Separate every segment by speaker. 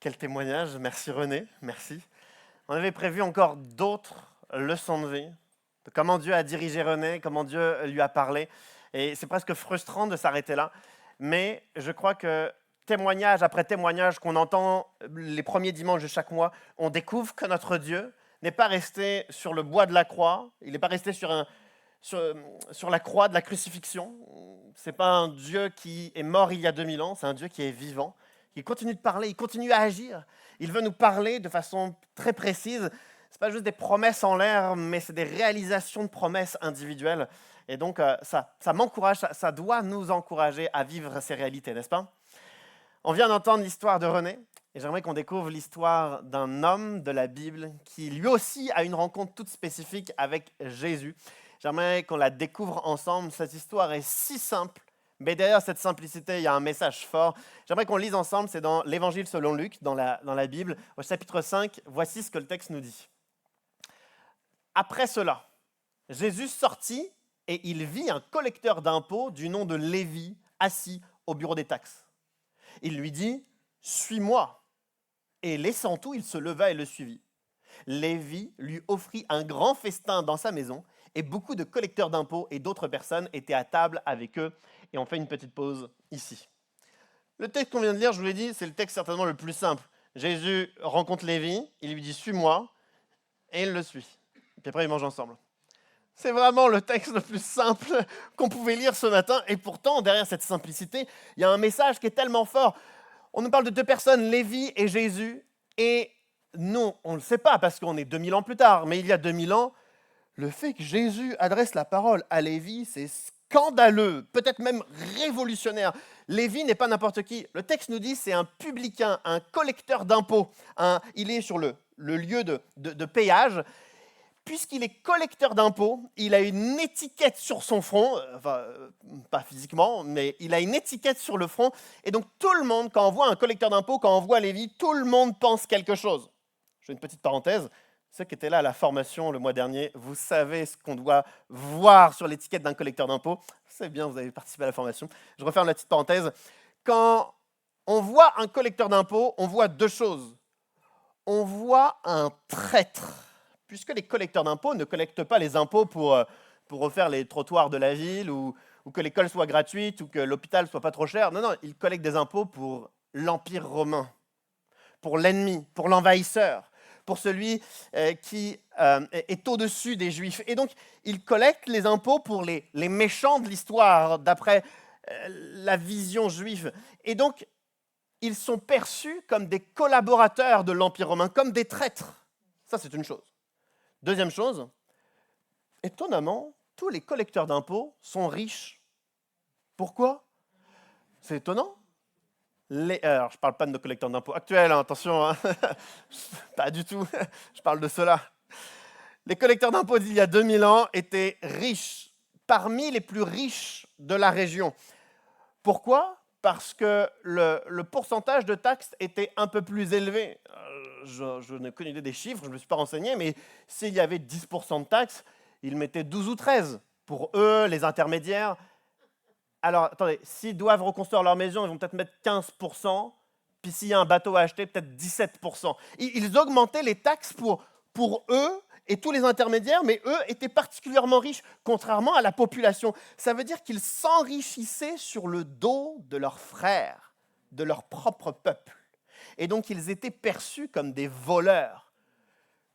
Speaker 1: Quel témoignage, merci René, merci. On avait prévu encore d'autres leçons de vie, de comment Dieu a dirigé René, comment Dieu lui a parlé. Et c'est presque frustrant de s'arrêter là, mais je crois que témoignage après témoignage qu'on entend les premiers dimanches de chaque mois, on découvre que notre Dieu n'est pas resté sur le bois de la croix, il n'est pas resté sur la croix de la crucifixion. Ce n'est pas un Dieu qui est mort il y a 2000 ans, c'est un Dieu qui est vivant. Il continue de parler, il continue à agir. Il veut nous parler de façon très précise. Ce n'est pas juste des promesses en l'air, mais c'est des réalisations de promesses individuelles. Et donc, ça m'encourage, ça doit nous encourager à vivre ces réalités, n'est-ce pas? On vient d'entendre l'histoire de René, et j'aimerais qu'on découvre l'histoire d'un homme de la Bible qui, lui aussi, a une rencontre toute spécifique avec Jésus. J'aimerais qu'on la découvre ensemble. Cette histoire est si simple, mais derrière cette simplicité, il y a un message fort. J'aimerais qu'on lise ensemble, c'est dans l'Évangile selon Luc, dans la Bible, au chapitre 5. Voici ce que le texte nous dit. Après cela, Jésus sortit et il vit un collecteur d'impôts du nom de Lévi assis au bureau des taxes. Il lui dit « Suis-moi ». Et laissant tout, il se leva et le suivit. Lévi lui offrit un grand festin dans sa maison et beaucoup de collecteurs d'impôts et d'autres personnes étaient à table avec eux. Et on fait une petite pause ici. Le texte qu'on vient de lire, je vous l'ai dit, c'est le texte certainement le plus simple. Jésus rencontre Lévi, il lui dit « Suis-moi » et il le suit. Puis après, ils mangent ensemble. C'est vraiment le texte le plus simple qu'on pouvait lire ce matin. Et pourtant, derrière cette simplicité, il y a un message qui est tellement fort. On nous parle de deux personnes, Lévi et Jésus. Et non, on ne le sait pas parce qu'on est 2000 ans plus tard. Mais il y a 2000 ans, le fait que Jésus adresse la parole à Lévi, c'est scandaleux, peut-être même révolutionnaire. Lévi n'est pas n'importe qui. Le texte nous dit c'est un publicain, un collecteur d'impôts. Il est sur le lieu de péage. Puisqu'il est collecteur d'impôts, il a une étiquette sur son front, pas physiquement, mais il a une étiquette sur le front. Et donc tout le monde, quand on voit un collecteur d'impôts, quand on voit Lévi, tout le monde pense quelque chose. Je fais une petite parenthèse. Ceux qui étaient là à la formation le mois dernier, vous savez ce qu'on doit voir sur l'étiquette d'un collecteur d'impôts. C'est bien, vous avez participé à la formation. Je referme la petite parenthèse. Quand on voit un collecteur d'impôts, on voit deux choses. On voit un traître. Puisque les collecteurs d'impôts ne collectent pas les impôts pour refaire les trottoirs de la ville ou que l'école soit gratuite ou que l'hôpital soit pas trop cher. Non, ils collectent des impôts pour l'Empire romain, pour l'ennemi, pour l'envahisseur, pour celui qui est au-dessus des Juifs. Et donc, ils collectent les impôts pour les méchants de l'histoire, d'après la vision juive. Et donc, ils sont perçus comme des collaborateurs de l'Empire romain, comme des traîtres. Ça, c'est une chose. Deuxième chose, étonnamment, tous les collecteurs d'impôts sont riches. Pourquoi? C'est étonnant. Alors, je ne parle pas de nos collecteurs d'impôts actuels, attention, hein. Pas du tout, je parle de ceux-là. Les collecteurs d'impôts d'il y a 2000 ans étaient riches, parmi les plus riches de la région. Pourquoi? Parce que le pourcentage de taxes était un peu plus élevé. Je n'ai aucune idée des chiffres, je ne me suis pas renseigné, mais s'il y avait 10% de taxes, ils mettaient 12 ou 13 pour eux, les intermédiaires. Alors, attendez, s'ils doivent reconstruire leur maison, ils vont peut-être mettre 15%, puis s'il y a un bateau à acheter, peut-être 17%. Ils augmentaient les taxes pour eux et tous les intermédiaires, mais eux étaient particulièrement riches, contrairement à la population. Ça veut dire qu'ils s'enrichissaient sur le dos de leurs frères, de leur propre peuple. Et donc, ils étaient perçus comme des voleurs.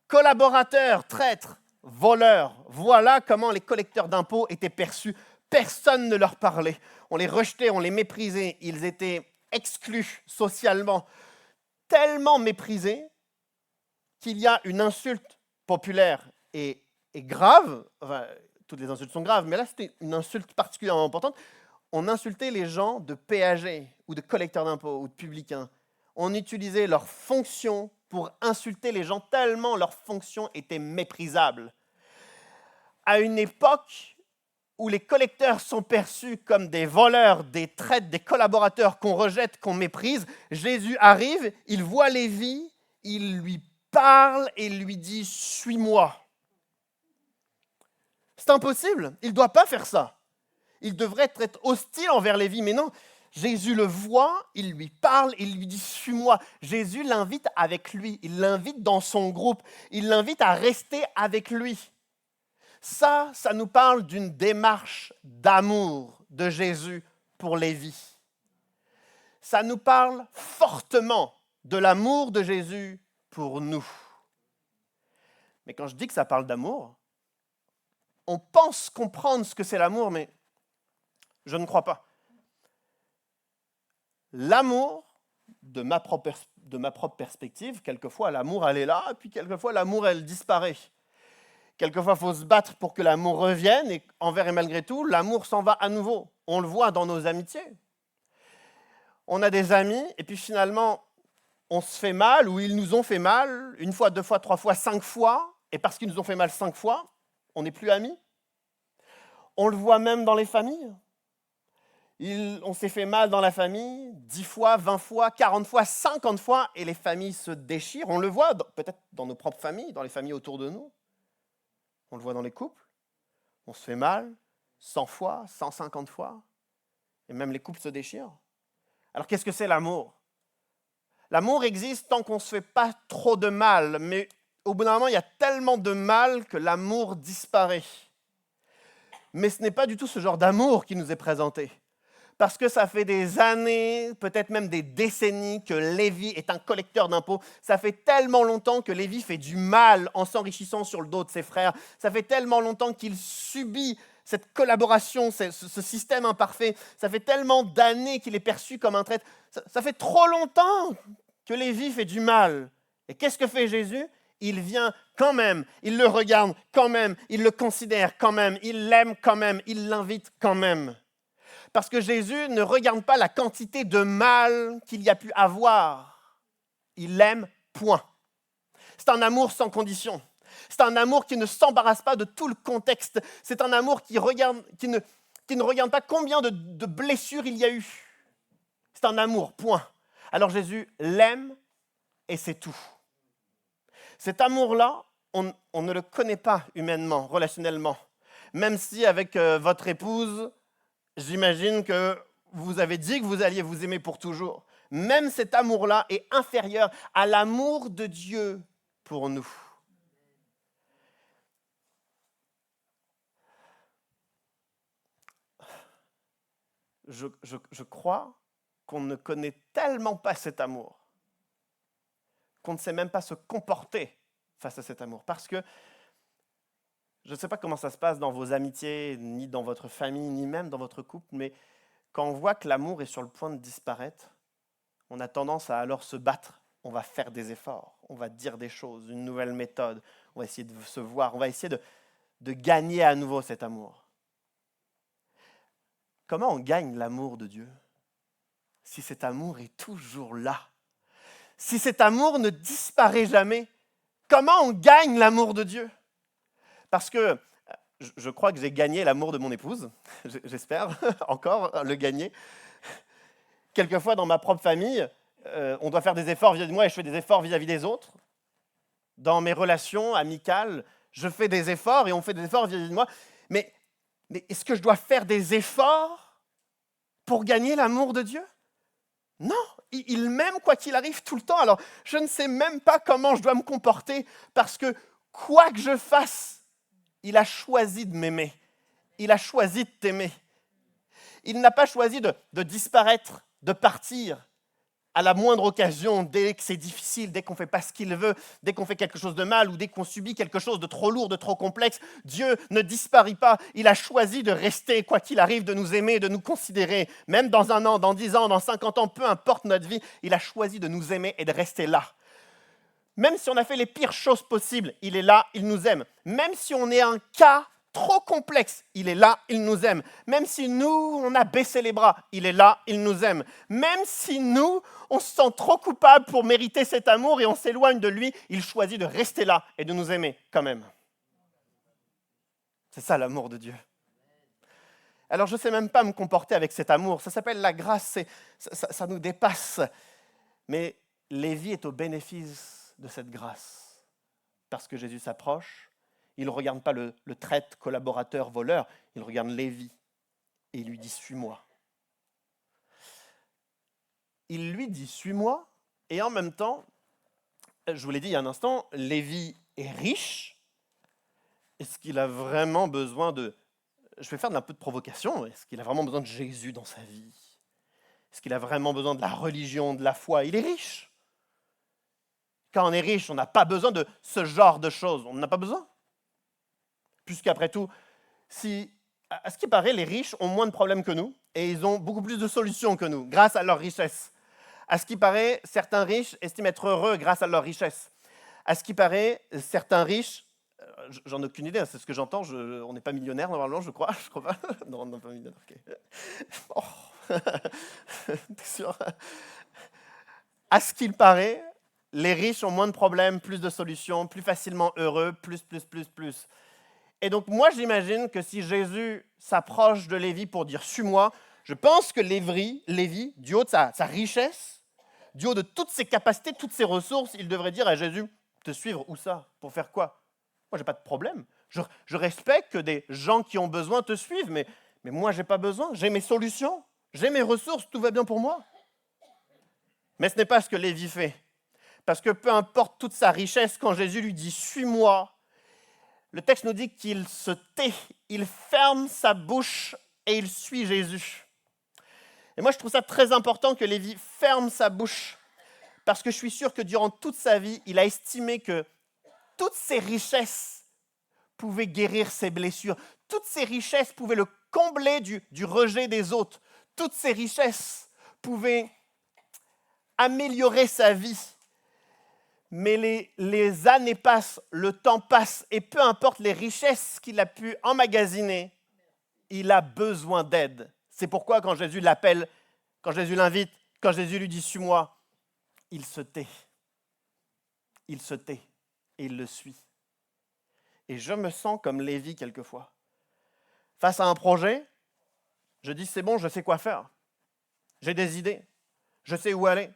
Speaker 1: Collaborateurs, traîtres, voleurs. Voilà comment les collecteurs d'impôts étaient perçus. Personne ne leur parlait. On les rejetait, on les méprisait. Ils étaient exclus socialement. Tellement méprisés qu'il y a une insulte populaire et grave. Enfin, toutes les insultes sont graves, mais là, c'était une insulte particulièrement importante. On insultait les gens de péagers ou de collecteurs d'impôts ou de publicains. On utilisait leur fonction pour insulter les gens tellement leur fonction était méprisable. À une époque où les collecteurs sont perçus comme des voleurs, des traîtres, des collaborateurs qu'on rejette, qu'on méprise, Jésus arrive, il voit Lévi, il lui parle et lui dit « Suis-moi ». C'est impossible, il ne doit pas faire ça. Il devrait être hostile envers Lévi, mais non. Jésus le voit, il lui parle, il lui dit « suis-moi ». Jésus l'invite avec lui, il l'invite dans son groupe, il l'invite à rester avec lui. Ça nous parle d'une démarche d'amour de Jésus pour Lévi. Ça nous parle fortement de l'amour de Jésus pour nous. Mais quand je dis que ça parle d'amour, on pense comprendre ce que c'est l'amour, mais je ne crois pas. L'amour, de ma propre perspective, quelquefois l'amour elle est là, puis quelquefois l'amour elle disparaît. Quelquefois il faut se battre pour que l'amour revienne, et envers et malgré tout, l'amour s'en va à nouveau. On le voit dans nos amitiés. On a des amis, et puis finalement, on se fait mal, ou ils nous ont fait mal, 1 fois, 2 fois, 3 fois, 5 fois, et parce qu'ils nous ont fait mal 5 fois, on n'est plus amis. On le voit même dans les familles. On s'est fait mal dans la famille 10 fois, 20 fois, 40 fois, 50 fois, et les familles se déchirent. On le voit peut-être dans nos propres familles, dans les familles autour de nous. On le voit dans les couples. On se fait mal 100 fois, 150 fois, et même les couples se déchirent. Alors qu'est-ce que c'est l'amour? L'amour existe tant qu'on ne se fait pas trop de mal, mais au bout d'un moment, il y a tellement de mal que l'amour disparaît. Mais ce n'est pas du tout ce genre d'amour qui nous est présenté. Parce que ça fait des années, peut-être même des décennies, que Lévi est un collecteur d'impôts. Ça fait tellement longtemps que Lévi fait du mal en s'enrichissant sur le dos de ses frères. Ça fait tellement longtemps qu'il subit cette collaboration, ce système imparfait. Ça fait tellement d'années qu'il est perçu comme un traître. Ça fait trop longtemps que Lévi fait du mal. Et qu'est-ce que fait Jésus? Il vient quand même, il le regarde quand même, il le considère quand même, il l'aime quand même, il l'invite quand même. Parce que Jésus ne regarde pas la quantité de mal qu'il y a pu avoir. Il l'aime, point. C'est un amour sans condition. C'est un amour qui ne s'embarrasse pas de tout le contexte. C'est un amour qui ne regarde pas combien de blessures il y a eu. C'est un amour, point. Alors Jésus l'aime et c'est tout. Cet amour-là, on ne le connaît pas humainement, relationnellement. Même si avec votre épouse, j'imagine que vous avez dit que vous alliez vous aimer pour toujours. Même cet amour-là est inférieur à l'amour de Dieu pour nous. Je crois qu'on ne connaît tellement pas cet amour, qu'on ne sait même pas se comporter face à cet amour. Parce que je ne sais pas comment ça se passe dans vos amitiés, ni dans votre famille, ni même dans votre couple, mais quand on voit que l'amour est sur le point de disparaître, on a tendance à alors se battre. On va faire des efforts, on va dire des choses, une nouvelle méthode, on va essayer de se voir, on va essayer de gagner à nouveau cet amour. Comment on gagne l'amour de Dieu si cet amour est toujours là? Si cet amour ne disparaît jamais, comment on gagne l'amour de Dieu? Parce que je crois que j'ai gagné l'amour de mon épouse, j'espère encore le gagner. Quelquefois dans ma propre famille, on doit faire des efforts vis-à-vis de moi et je fais des efforts vis-à-vis des autres. Dans mes relations amicales, je fais des efforts et on fait des efforts vis-à-vis de moi. Mais est-ce que je dois faire des efforts pour gagner l'amour de Dieu? Non, il m'aime quoi qu'il arrive tout le temps. Alors, je ne sais même pas comment je dois me comporter parce que quoi que je fasse, il a choisi de m'aimer. Il a choisi de t'aimer. Il n'a pas choisi de disparaître, de partir à la moindre occasion, dès que c'est difficile, dès qu'on ne fait pas ce qu'il veut, dès qu'on fait quelque chose de mal ou dès qu'on subit quelque chose de trop lourd, de trop complexe. Dieu ne disparaît pas. Il a choisi de rester, quoi qu'il arrive, de nous aimer, de nous considérer. Même dans 1 an, dans 10 ans, dans 50 ans, peu importe notre vie, il a choisi de nous aimer et de rester là. Même si on a fait les pires choses possibles, il est là, il nous aime. Même si on est un cas trop complexe, il est là, il nous aime. Même si nous, on a baissé les bras, il est là, il nous aime. Même si nous, on se sent trop coupable pour mériter cet amour et on s'éloigne de lui, il choisit de rester là et de nous aimer quand même. C'est ça l'amour de Dieu. Alors je ne sais même pas me comporter avec cet amour. Ça s'appelle la grâce, ça nous dépasse. Mais Lévi est au bénéfice de cette grâce. Parce que Jésus s'approche, il ne regarde pas le traître, collaborateur, voleur, il regarde Lévi et il lui dit « suis-moi ». il lui dit « suis-moi ». Et en même temps, je vous l'ai dit il y a un instant, Lévi est riche. Est-ce qu'il a vraiment besoin de... Je vais faire un peu de provocation. Est-ce qu'il a vraiment besoin de Jésus dans sa vie? Est-ce qu'il a vraiment besoin de la religion, de la foi? Il est riche. Quand on est riche, on n'a pas besoin de ce genre de choses. On n'en a pas besoin. Puisqu'après tout, à ce qui paraît, les riches ont moins de problèmes que nous et ils ont beaucoup plus de solutions que nous, grâce à leur richesse. À ce qui paraît, certains riches estiment être heureux grâce à leur richesse. À ce qui paraît, certains riches, j'en ai aucune idée, c'est ce que j'entends, on n'est pas millionnaire normalement, je crois pas. Non, on n'est pas millionnaire, ok. Oh. T'es sûr? À ce qu'il paraît, les riches ont moins de problèmes, plus de solutions, plus facilement heureux, plus. Et donc moi j'imagine que si Jésus s'approche de Lévi pour dire « suis-moi », je pense que Lévi, du haut de sa richesse, du haut de toutes ses capacités, toutes ses ressources, il devrait dire à Jésus « te suivre, où ça? Pour faire quoi? Moi j'ai pas de problème. Je respecte que des gens qui ont besoin te suivent, mais moi j'ai pas besoin, j'ai mes solutions, j'ai mes ressources, tout va bien pour moi. » Mais ce n'est pas ce que Lévi fait. Parce que peu importe toute sa richesse, quand Jésus lui dit « suis-moi », le texte nous dit qu'il se tait, il ferme sa bouche et il suit Jésus. Et moi, je trouve ça très important que Lévi ferme sa bouche, parce que je suis sûr que durant toute sa vie, il a estimé que toutes ses richesses pouvaient guérir ses blessures, toutes ses richesses pouvaient le combler du rejet des autres, toutes ses richesses pouvaient améliorer sa vie. Mais les années passent, le temps passe, et peu importe les richesses qu'il a pu emmagasiner, il a besoin d'aide. C'est pourquoi quand Jésus l'appelle, quand Jésus l'invite, quand Jésus lui dit « suis-moi », il se tait. Il se tait et il le suit. Et je me sens comme Lévi quelquefois. Face à un projet, je dis « c'est bon, je sais quoi faire. J'ai des idées, je sais où aller.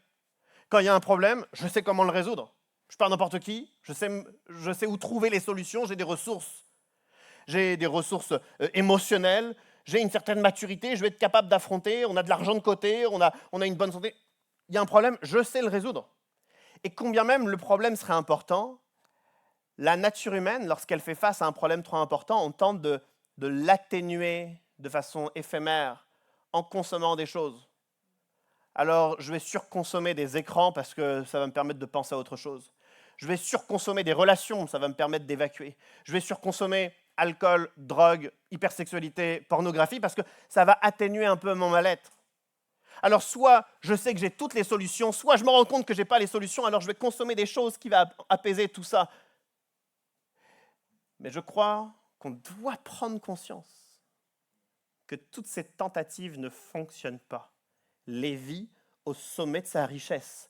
Speaker 1: Quand il y a un problème, je sais comment le résoudre. Je parle n'importe qui, je sais où trouver les solutions, j'ai des ressources. J'ai des ressources émotionnelles, j'ai une certaine maturité, je vais être capable d'affronter, on a de l'argent de côté, on a une bonne santé. Il y a un problème, je sais le résoudre. Et combien même le problème serait important, la nature humaine, lorsqu'elle fait face à un problème trop important, on tente de l'atténuer de façon éphémère en consommant des choses. Alors, je vais surconsommer des écrans parce que ça va me permettre de penser à autre chose. Je vais surconsommer des relations, ça va me permettre d'évacuer. Je vais surconsommer alcool, drogue, hypersexualité, pornographie parce que ça va atténuer un peu mon mal-être. Alors, soit je sais que j'ai toutes les solutions, soit je me rends compte que je n'ai pas les solutions, alors je vais consommer des choses qui vont apaiser tout ça. Mais je crois qu'on doit prendre conscience que toutes ces tentatives ne fonctionnent pas. Lévi, au sommet de sa richesse.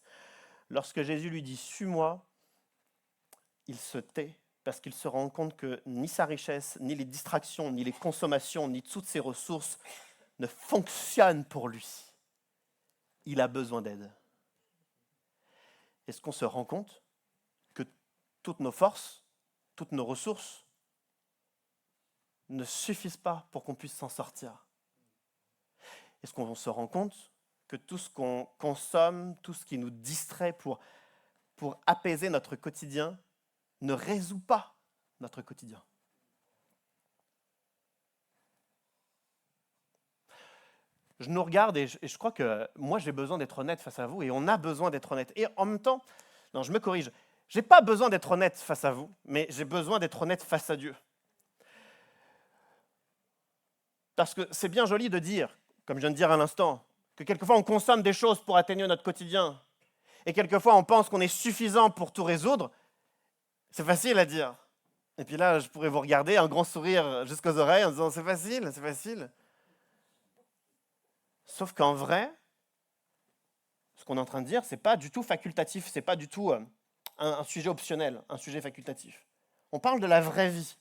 Speaker 1: Lorsque Jésus lui dit « suis-moi », il se tait parce qu'il se rend compte que ni sa richesse, ni les distractions, ni les consommations, ni toutes ses ressources ne fonctionnent pour lui. Il a besoin d'aide. Est-ce qu'on se rend compte que toutes nos forces, toutes nos ressources ne suffisent pas pour qu'on puisse s'en sortir? Est-ce qu'on se rend compte que tout ce qu'on consomme, tout ce qui nous distrait pour apaiser notre quotidien, ne résout pas notre quotidien? Je nous regarde et je crois que moi, j'ai besoin d'être honnête face à vous et on a besoin d'être honnête. Et en même temps, non, je me corrige, je n'ai pas besoin d'être honnête face à vous, mais j'ai besoin d'être honnête face à Dieu. Parce que c'est bien joli de dire, comme je viens de dire à l'instant, que quelquefois on consomme des choses pour atténuer notre quotidien. Et quelquefois on pense qu'on est suffisant pour tout résoudre. C'est facile à dire. Et puis là, je pourrais vous regarder, un grand sourire jusqu'aux oreilles en disant « c'est facile, c'est facile ». Sauf qu'en vrai, ce qu'on est en train de dire, ce n'est pas du tout facultatif, ce n'est pas du tout un sujet optionnel, un sujet facultatif. On parle de la vraie vie.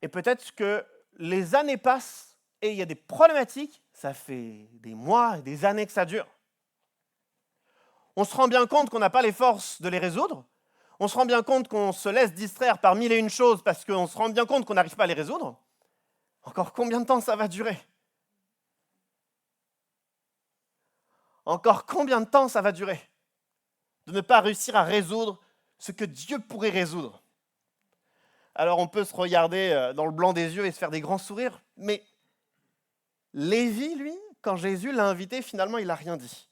Speaker 1: Et peut-être que les années passent et il y a des problématiques, ça fait des mois et des années que ça dure. On se rend bien compte qu'on n'a pas les forces de les résoudre. On se rend bien compte qu'on se laisse distraire par mille et une choses parce qu'on se rend bien compte qu'on n'arrive pas à les résoudre. Encore combien de temps ça va durer? Encore combien de temps ça va durer de ne pas réussir à résoudre ce que Dieu pourrait résoudre? Alors on peut se regarder dans le blanc des yeux et se faire des grands sourires, mais Lévi, lui, quand Jésus l'a invité, finalement, il n'a rien dit.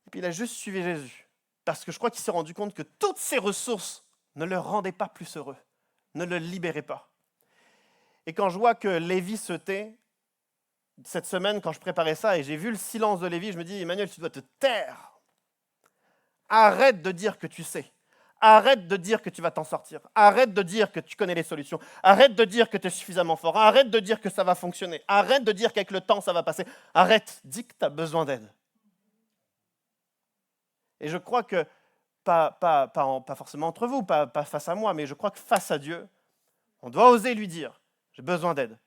Speaker 1: Et puis il a juste suivi Jésus. Parce que je crois qu'il s'est rendu compte que toutes ses ressources ne le rendaient pas plus heureux, ne le libéraient pas. Et quand je vois que Lévi se tait, cette semaine, quand je préparais ça, et j'ai vu le silence de Lévi, je me dis, Emmanuel, tu dois te taire. Arrête de dire que tu sais. Arrête de dire que tu vas t'en sortir. Arrête de dire que tu connais les solutions. Arrête de dire que tu es suffisamment fort. Arrête de dire que ça va fonctionner. Arrête de dire qu'avec le temps, ça va passer. Arrête, dis que tu as besoin d'aide. Et je crois que, pas forcément entre vous, pas face à moi, mais je crois que face à Dieu, on doit oser lui dire, j'ai besoin d'aide.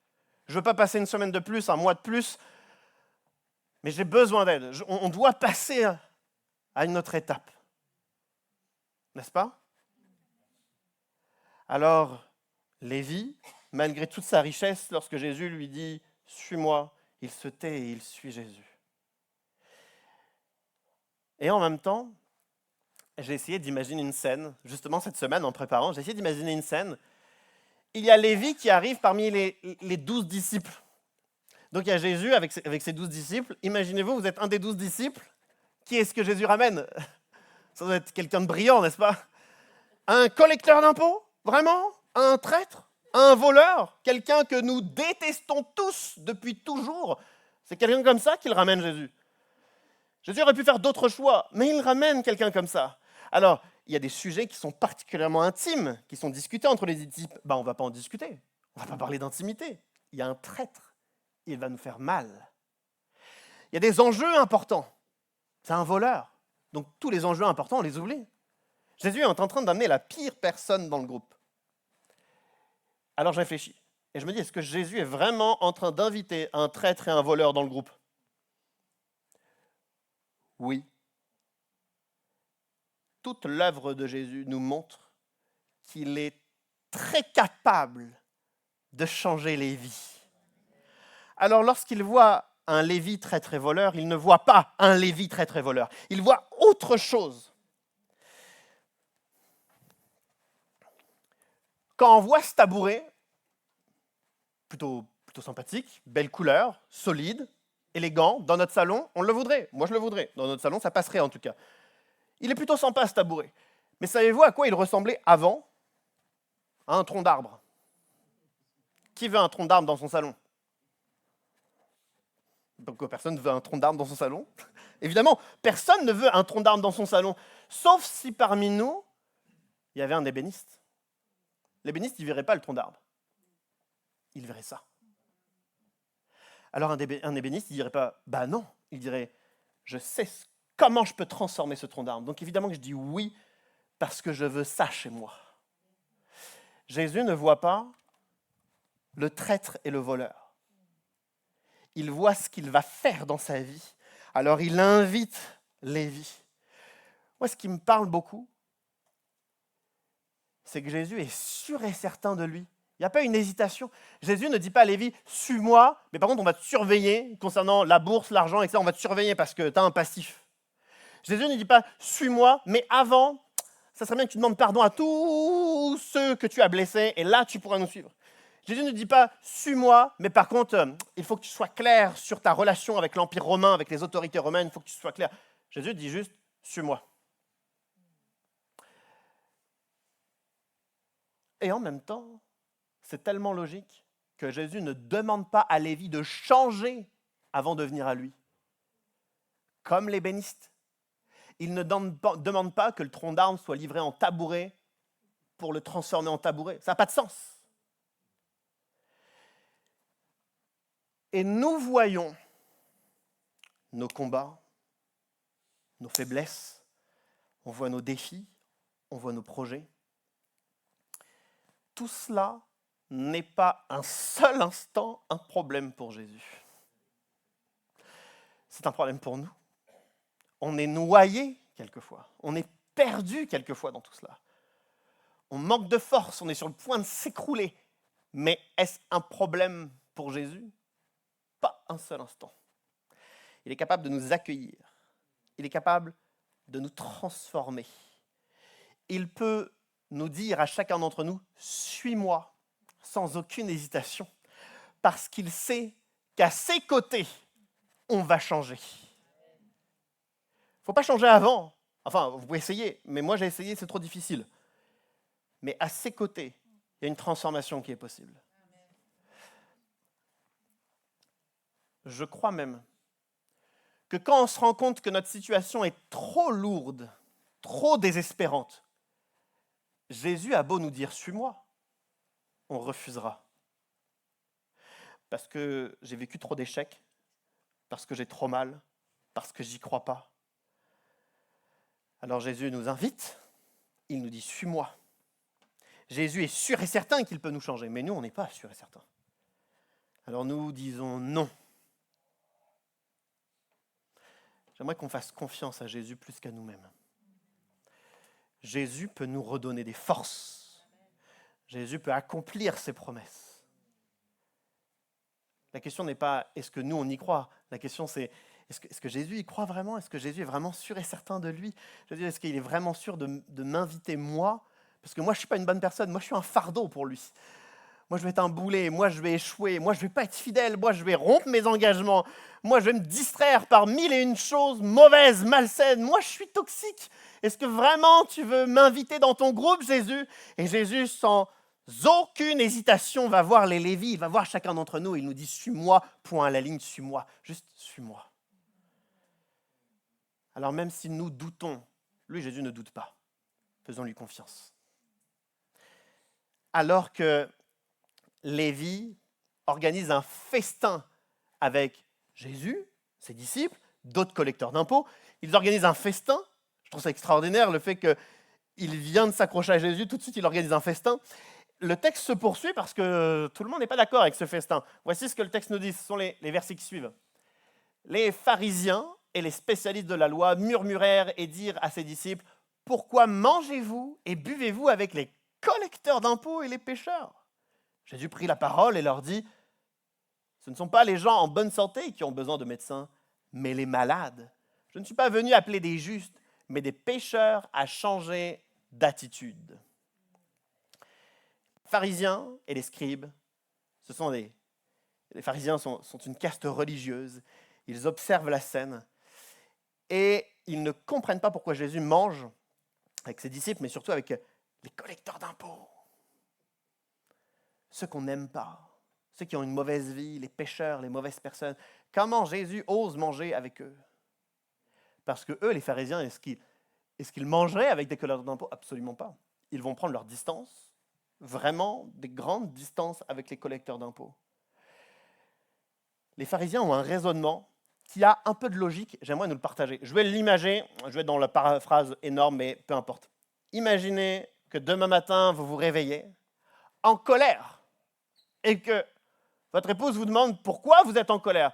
Speaker 1: Je ne veux pas passer une semaine de plus, un mois de plus, mais j'ai besoin d'aide. On doit passer à une autre étape. N'est-ce pas? Alors, Lévi, malgré toute sa richesse, lorsque Jésus lui dit « Suis-moi », il se tait et il suit Jésus. Et en même temps, j'ai essayé d'imaginer une scène, justement cette semaine en préparant, j'ai essayé d'imaginer une scène. Il y a Lévi qui arrive parmi les 12 disciples. Donc il y a Jésus avec ses 12 disciples. Imaginez-vous, vous êtes un des 12 disciples. Qui est-ce que Jésus ramène? Ça doit être quelqu'un de brillant, n'est-ce pas? Un collecteur d'impôts? Vraiment? Un traître? Un voleur? Quelqu'un que nous détestons tous depuis toujours? C'est quelqu'un comme ça qu'il ramène Jésus. Jésus aurait pu faire d'autres choix, mais il ramène quelqu'un comme ça. Alors, il y a des sujets qui sont particulièrement intimes, qui sont discutés entre les disciples. On ne va pas en discuter. On ne va pas parler d'intimité. Il y a un traître. Il va nous faire mal. Il y a des enjeux importants. C'est un voleur. Donc tous les enjeux importants, on les oublie. Jésus est en train d'amener la pire personne dans le groupe. Alors je réfléchis. Et je me dis, est-ce que Jésus est vraiment en train d'inviter un traître et un voleur dans le groupe? Oui. Toute l'œuvre de Jésus nous montre qu'il est très capable de changer les vies. Alors lorsqu'il voit un Lévi traître et voleur, il ne voit pas un Lévi traître et voleur. Il voit autre chose. Quand on voit ce tabouret, plutôt sympathique, belle couleur, solide, élégant, dans notre salon, on le voudrait. Moi, je le voudrais. Dans notre salon, ça passerait en tout cas. Il est plutôt sympa, ce tabouret. Mais savez-vous à quoi il ressemblait avant? À un tronc d'arbre. Qui veut un tronc d'arbre dans son salon? Donc personne ne veut un tronc d'arbre dans son salon. Évidemment, personne ne veut un tronc d'arbre dans son salon, sauf si parmi nous, il y avait un ébéniste. L'ébéniste, il ne verrait pas le tronc d'arbre. Il verrait ça. Alors un ébéniste, il ne dirait pas « bah non », il dirait « je sais comment je peux transformer ce tronc d'arbre ». Donc évidemment que je dis oui, parce que je veux ça chez moi. Jésus ne voit pas le traître et le voleur. Il voit ce qu'il va faire dans sa vie. Alors il invite Lévi. Moi, ce qui me parle beaucoup, c'est que Jésus est sûr et certain de lui. Il n'y a pas une hésitation. Jésus ne dit pas à Lévi, suis-moi, mais par contre, on va te surveiller concernant la bourse, l'argent, etc. On va te surveiller parce que tu as un passif. Jésus ne dit pas, suis-moi, mais avant, ça serait bien que tu demandes pardon à tous ceux que tu as blessés, et là, tu pourras nous suivre. Jésus ne dit pas « suis-moi », mais par contre, il faut que tu sois clair sur ta relation avec l'Empire romain, avec les autorités romaines, il faut que tu sois clair. Jésus dit juste « suis-moi ». Et en même temps, c'est tellement logique que Jésus ne demande pas à Lévi de changer avant de venir à lui. Comme l'ébéniste. Il ne demande pas que le tronc d'arbre soit livré en tabouret pour le transformer en tabouret. Ça n'a pas de sens. Et nous voyons nos combats, nos faiblesses, on voit nos défis, on voit nos projets. Tout cela n'est pas un seul instant un problème pour Jésus. C'est un problème pour nous. On est noyé quelquefois, on est perdu quelquefois dans tout cela. On manque de force, on est sur le point de s'écrouler. Mais est-ce un problème pour Jésus? Pas un seul instant. Il est capable de nous accueillir. Il est capable de nous transformer. Il peut nous dire à chacun d'entre nous, suis-moi, sans aucune hésitation, parce qu'il sait qu'à ses côtés, on va changer. Il ne faut pas changer avant. Enfin, vous pouvez essayer, mais moi j'ai essayé, c'est trop difficile. Mais à ses côtés, il y a une transformation qui est possible. Je crois même que quand on se rend compte que notre situation est trop lourde, trop désespérante, Jésus a beau nous dire « suis-moi », on refusera. Parce que j'ai vécu trop d'échecs, parce que j'ai trop mal, parce que j'y crois pas. Alors Jésus nous invite, il nous dit « suis-moi ». Jésus est sûr et certain qu'il peut nous changer, mais nous, on n'est pas sûr et certain. Alors nous disons non. J'aimerais qu'on fasse confiance à Jésus plus qu'à nous-mêmes. Jésus peut nous redonner des forces. Jésus peut accomplir ses promesses. La question n'est pas est-ce que nous on y croit. La question c'est est-ce que Jésus y croit vraiment? Est-ce que Jésus est vraiment sûr et certain de lui? Je veux dire, est-ce qu'il est vraiment sûr de m'inviter moi? Parce que moi je ne suis pas une bonne personne, moi je suis un fardeau pour lui. Moi, je vais être un boulet, moi, je vais échouer, moi, je ne vais pas être fidèle, moi, je vais rompre mes engagements, moi, je vais me distraire par mille et une choses mauvaises, malsaines, moi, je suis toxique. Est-ce que vraiment tu veux m'inviter dans ton groupe, Jésus? Et Jésus, sans aucune hésitation, va voir les Lévites, il va voir chacun d'entre nous, et il nous dit, suis-moi, point à la ligne, suis-moi, juste suis-moi. Alors même si nous doutons, lui, Jésus ne doute pas. Faisons-lui confiance. Alors que Lévi organise un festin avec Jésus, ses disciples, d'autres collecteurs d'impôts. Ils organisent un festin. Je trouve ça extraordinaire, le fait qu'il vient de s'accrocher à Jésus, tout de suite il organise un festin. Le texte se poursuit parce que tout le monde n'est pas d'accord avec ce festin. Voici ce que le texte nous dit, ce sont les versets qui suivent. Les pharisiens et les spécialistes de la loi murmurèrent et dirent à ses disciples, « Pourquoi mangez-vous et buvez-vous avec les collecteurs d'impôts et les pécheurs ?» Jésus prit la parole et leur dit, « Ce ne sont pas les gens en bonne santé qui ont besoin de médecins, mais les malades. Je ne suis pas venu appeler des justes, mais des pécheurs à changer d'attitude. » Les pharisiens et les scribes, les pharisiens sont une caste religieuse. Ils observent la scène et ils ne comprennent pas pourquoi Jésus mange avec ses disciples, mais surtout avec les collecteurs d'impôts. Ceux qu'on n'aime pas, ceux qui ont une mauvaise vie, les pécheurs, les mauvaises personnes. Comment Jésus ose manger avec eux? Parce que eux, les pharisiens, est-ce qu'ils mangeraient avec des collecteurs d'impôts? Absolument pas. Ils vont prendre leur distance, vraiment des grandes distances avec les collecteurs d'impôts. Les pharisiens ont un raisonnement qui a un peu de logique, j'aimerais nous le partager. Je vais l'imager, je vais être dans la paraphrase énorme, mais peu importe. Imaginez que demain matin, vous vous réveillez en colère et que votre épouse vous demande pourquoi vous êtes en colère.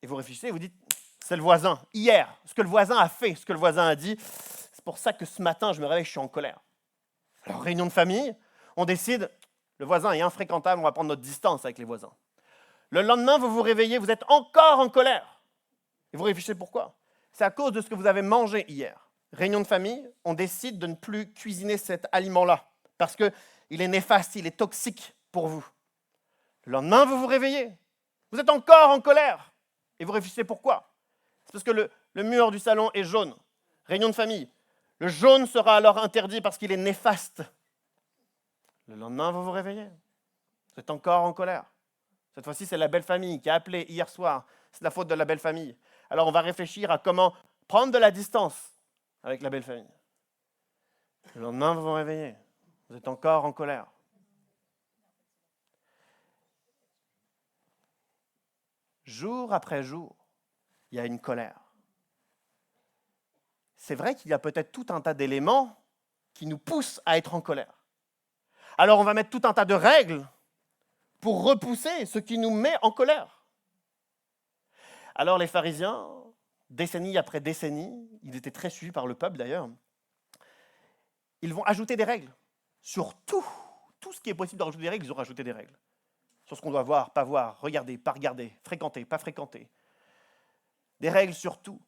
Speaker 1: Et vous réfléchissez, vous dites, c'est le voisin. Hier, ce que le voisin a fait, ce que le voisin a dit, c'est pour ça que ce matin, je me réveille, je suis en colère. Alors, réunion de famille, on décide, le voisin est infréquentable, on va prendre notre distance avec les voisins. Le lendemain, vous vous réveillez, vous êtes encore en colère. Et vous réfléchissez pourquoi? C'est à cause de ce que vous avez mangé hier. Réunion de famille, on décide de ne plus cuisiner cet aliment-là parce qu'il est néfaste, il est toxique pour vous. Le lendemain, vous vous réveillez, vous êtes encore en colère. Et vous réfléchissez pourquoi? C'est parce que le mur du salon est jaune. Réunion de famille, le jaune sera alors interdit parce qu'il est néfaste. Le lendemain, vous vous réveillez, vous êtes encore en colère. Cette fois-ci, c'est la belle famille qui a appelé hier soir. C'est la faute de la belle famille. Alors, on va réfléchir à comment prendre de la distance avec la belle famille. Le lendemain, vous vous réveillez. Vous êtes encore en colère. Jour après jour, il y a une colère. C'est vrai qu'il y a peut-être tout un tas d'éléments qui nous poussent à être en colère. Alors, on va mettre tout un tas de règles pour repousser ce qui nous met en colère. Alors les pharisiens, décennie après décennie, ils étaient très suivis par le peuple d'ailleurs, ils vont ajouter des règles. Sur tout ce qui est possible de rajouter des règles, ils ont rajouté des règles. Sur ce qu'on doit voir, pas voir, regarder, pas regarder, fréquenter, pas fréquenter. des règles sur tout.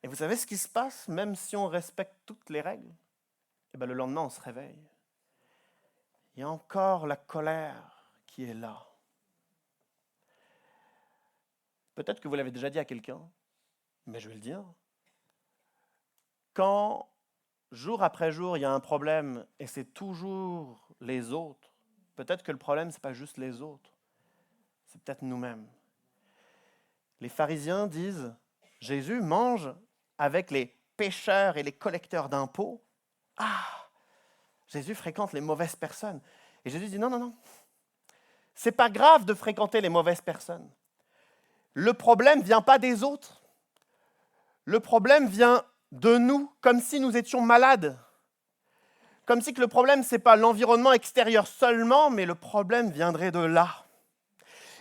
Speaker 1: Et vous savez ce qui se passe, même si on respecte toutes les règles? Eh bien, le lendemain, on se réveille. Il y a encore la colère qui est là. Peut-être que vous l'avez déjà dit à quelqu'un, mais je vais le dire. Quand, jour après jour, il y a un problème et c'est toujours les autres, peut-être que le problème, ce n'est pas juste les autres, c'est peut-être nous-mêmes. Les pharisiens disent, Jésus mange avec les pécheurs et les collecteurs d'impôts. Ah, Jésus fréquente les mauvaises personnes. Et Jésus dit, non, non, non. C'est pas grave de fréquenter les mauvaises personnes. Le problème ne vient pas des autres. Le problème vient de nous, comme si nous étions malades. Comme si que le problème, ce n'est pas l'environnement extérieur seulement, mais le problème viendrait de là.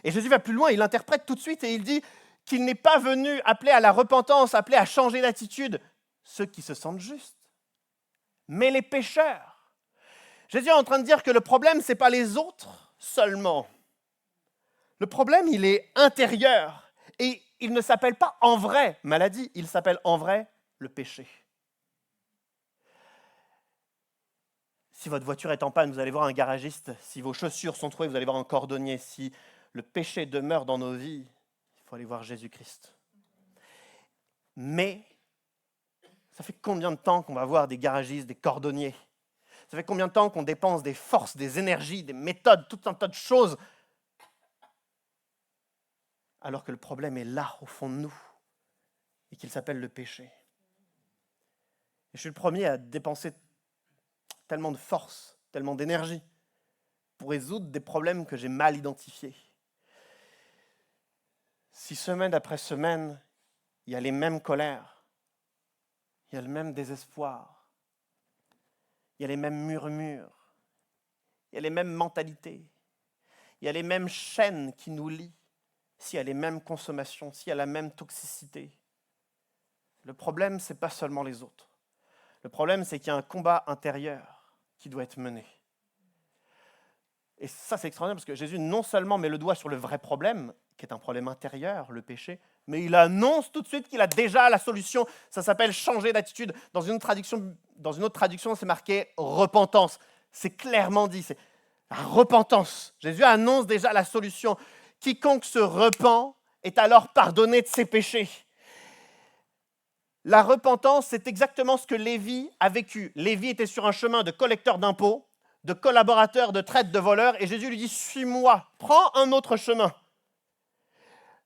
Speaker 1: Et Jésus va plus loin, il l'interprète tout de suite et il dit qu'il n'est pas venu appeler à la repentance, appeler à changer d'attitude ceux qui se sentent justes, mais les pécheurs. Jésus est en train de dire que le problème, ce n'est pas les autres seulement. Le problème, il est intérieur. Et il ne s'appelle pas en vrai maladie, il s'appelle en vrai le péché. Si votre voiture est en panne, vous allez voir un garagiste. Si vos chaussures sont trouées, vous allez voir un cordonnier. Si le péché demeure dans nos vies, il faut aller voir Jésus-Christ. Mais, ça fait combien de temps qu'on va voir des garagistes, des cordonniers? Ça fait combien de temps qu'on dépense des forces, des énergies, des méthodes, tout un tas de choses, alors que le problème est là, au fond de nous, et qu'il s'appelle le péché. Et je suis le premier à dépenser tellement de force, tellement d'énergie pour résoudre des problèmes que j'ai mal identifiés. Si semaine après semaine, il y a les mêmes colères, il y a le même désespoir, il y a les mêmes murmures, il y a les mêmes mentalités, il y a les mêmes chaînes qui nous lient, s'il y a les mêmes consommations, s'il y a la même toxicité. Le problème, ce n'est pas seulement les autres. Le problème, c'est qu'il y a un combat intérieur qui doit être mené. Et ça, c'est extraordinaire parce que Jésus non seulement met le doigt sur le vrai problème, qui est un problème intérieur, le péché, mais il annonce tout de suite qu'il a déjà la solution. Ça s'appelle changer d'attitude. Dans une autre traduction, c'est marqué repentance. C'est clairement dit, c'est la repentance. Jésus annonce déjà la solution. Quiconque se repent est alors pardonné de ses péchés. La repentance, c'est exactement ce que Lévi a vécu. Lévi était sur un chemin de collecteur d'impôts, de collaborateur, de traite, de voleur, et Jésus lui dit « Suis-moi, prends un autre chemin ».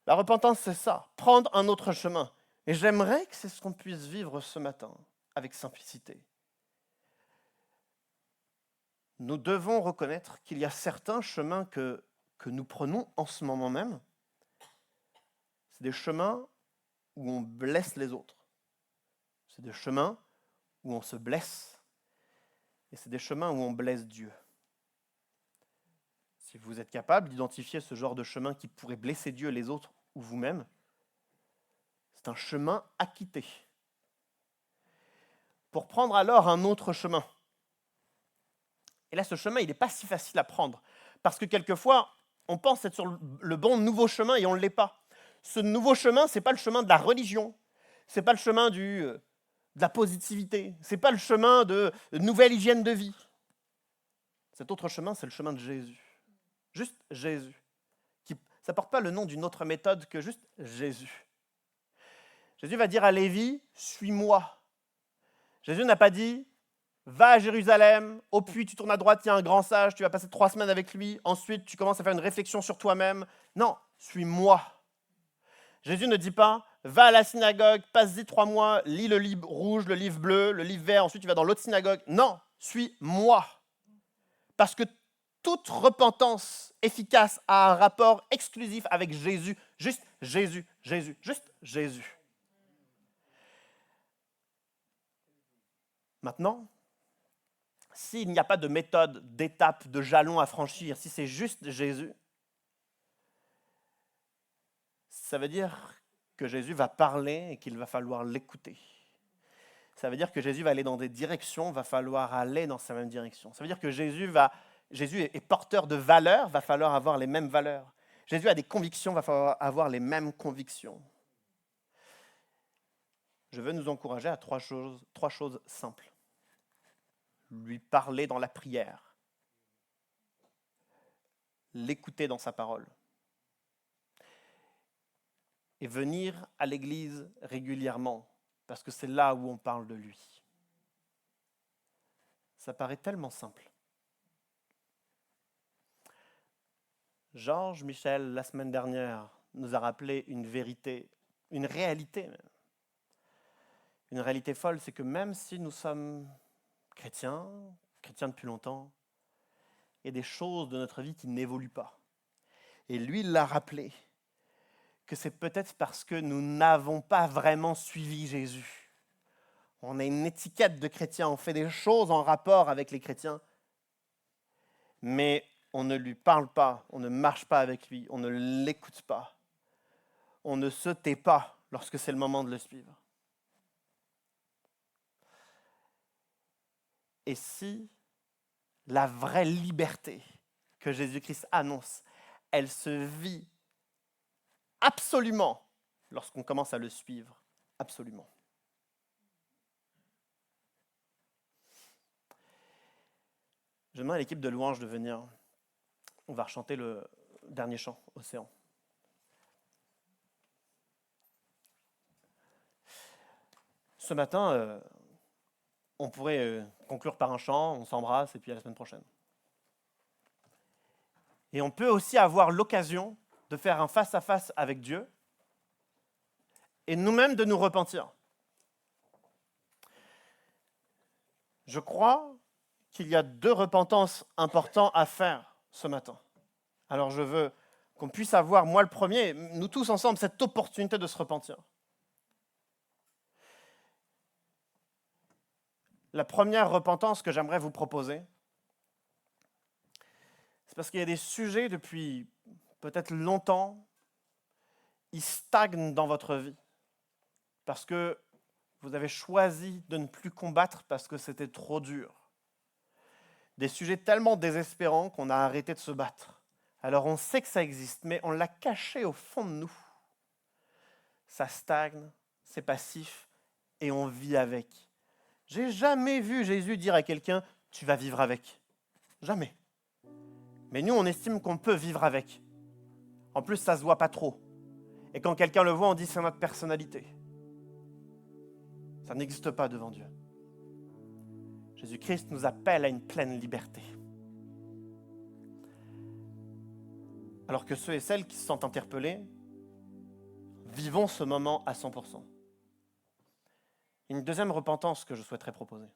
Speaker 1: La repentance, c'est ça, prendre un autre chemin. Et j'aimerais que c'est ce qu'on puisse vivre ce matin, avec simplicité. Nous devons reconnaître qu'il y a certains chemins que nous prenons en ce moment même. C'est des chemins où on blesse les autres. C'est des chemins où on se blesse. Et c'est des chemins où on blesse Dieu. Si vous êtes capable d'identifier ce genre de chemin qui pourrait blesser Dieu, les autres ou vous-même, c'est un chemin à quitter. Pour prendre alors un autre chemin. Et là, ce chemin, il n'est pas si facile à prendre. Parce que quelquefois, on pense être sur le bon nouveau chemin et on ne l'est pas. Ce nouveau chemin, ce n'est pas le chemin de la religion. Ce n'est pas le chemin de la positivité. Ce n'est pas le chemin de nouvelle hygiène de vie. Cet autre chemin, c'est le chemin de Jésus. Juste Jésus. Ça ne porte pas le nom d'une autre méthode que juste Jésus. Jésus va dire à Lévi, suis-moi. Jésus n'a pas dit, va à Jérusalem, au puits, tu tournes à droite, il y a un grand sage, tu vas passer 3 semaines avec lui, ensuite tu commences à faire une réflexion sur toi-même. Non, suis-moi. Jésus ne dit pas, va à la synagogue, passe-y 3 mois, lis le livre rouge, le livre bleu, le livre vert, ensuite tu vas dans l'autre synagogue. Non, suis-moi. Parce que toute repentance efficace a un rapport exclusif avec Jésus. Juste Jésus, Jésus, juste Jésus. Maintenant, s'il n'y a pas de méthode, d'étape, de jalon à franchir, si c'est juste Jésus, ça veut dire que Jésus va parler et qu'il va falloir l'écouter. Ça veut dire que Jésus va aller dans des directions, va falloir aller dans sa même direction. Ça veut dire que Jésus est porteur de valeurs, va falloir avoir les mêmes valeurs. Jésus a des convictions, va falloir avoir les mêmes convictions. je veux nous encourager à trois choses simples. Lui parler dans la prière, l'écouter dans sa parole et venir à l'église régulièrement, parce que c'est là où on parle de lui. Ça paraît tellement simple. Georges Michel, la semaine dernière, nous a rappelé une vérité, une réalité même. Une réalité folle, c'est que même si nous sommes chrétiens depuis longtemps, il y a des choses de notre vie qui n'évoluent pas. Et lui, il l'a rappelé, que c'est peut-être parce que nous n'avons pas vraiment suivi Jésus. On a une étiquette de chrétien, on fait des choses en rapport avec les chrétiens, mais on ne lui parle pas, on ne marche pas avec lui, on ne l'écoute pas, on ne se tait pas lorsque c'est le moment de le suivre. Et si la vraie liberté que Jésus-Christ annonce, elle se vit absolument lorsqu'on commence à le suivre, absolument. Je demande à l'équipe de louange de venir. On va rechanter le dernier chant, Océan. Ce matin, on pourrait conclure par un chant, on s'embrasse et puis à la semaine prochaine. Et on peut aussi avoir l'occasion de faire un face-à-face avec Dieu et nous-mêmes de nous repentir. Je crois qu'il y a 2 repentances importantes à faire ce matin. Alors je veux qu'on puisse avoir, moi le premier, nous tous ensemble, cette opportunité de se repentir. La première repentance que j'aimerais vous proposer, c'est parce qu'il y a des sujets depuis peut-être longtemps, ils stagnent dans votre vie. Parce que vous avez choisi de ne plus combattre parce que c'était trop dur. Des sujets tellement désespérants qu'on a arrêté de se battre. Alors on sait que ça existe, mais on l'a caché au fond de nous. Ça stagne, c'est passif, et on vit avec. J'ai jamais vu Jésus dire à quelqu'un « tu vas vivre avec ». Jamais. Mais nous, on estime qu'on peut vivre avec. En plus, ça ne se voit pas trop. Et quand quelqu'un le voit, on dit « c'est notre personnalité ». Ça n'existe pas devant Dieu. Jésus-Christ nous appelle à une pleine liberté. Alors que ceux et celles qui se sentent interpellés, vivons ce moment à 100%. Une deuxième repentance que je souhaiterais proposer.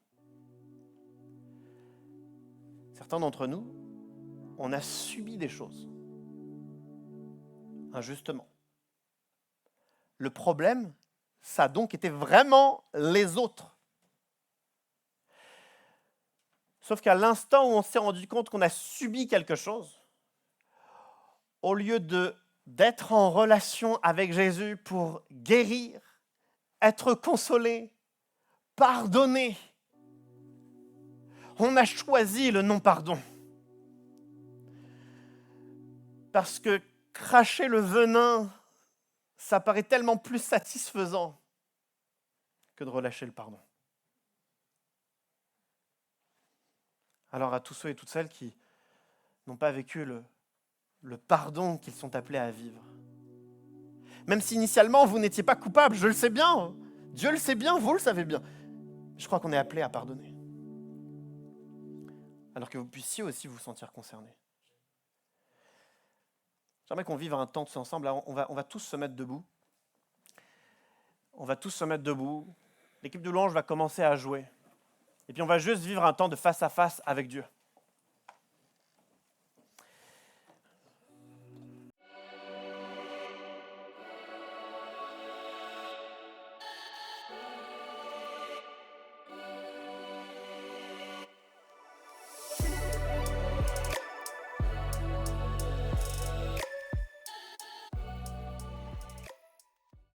Speaker 1: Certains d'entre nous, on a subi des choses, injustement. Le problème, ça a donc été vraiment les autres. Sauf qu'à l'instant où on s'est rendu compte qu'on a subi quelque chose, au lieu d'être en relation avec Jésus pour guérir, être consolé, pardonner, on a choisi le non-pardon. Parce que cracher le venin, ça paraît tellement plus satisfaisant que de relâcher le pardon. Alors à tous ceux et toutes celles qui n'ont pas vécu le pardon qu'ils sont appelés à vivre, même si initialement vous n'étiez pas coupable, je le sais bien, Dieu le sait bien, vous le savez bien, je crois qu'on est appelé à pardonner. Alors que vous puissiez aussi vous sentir concerné. J'aimerais qu'on vive un temps tous ensemble. Alors on va tous se mettre debout. On va tous se mettre debout. L'équipe de louange va commencer à jouer. Et puis on va juste vivre un temps de face à face avec Dieu.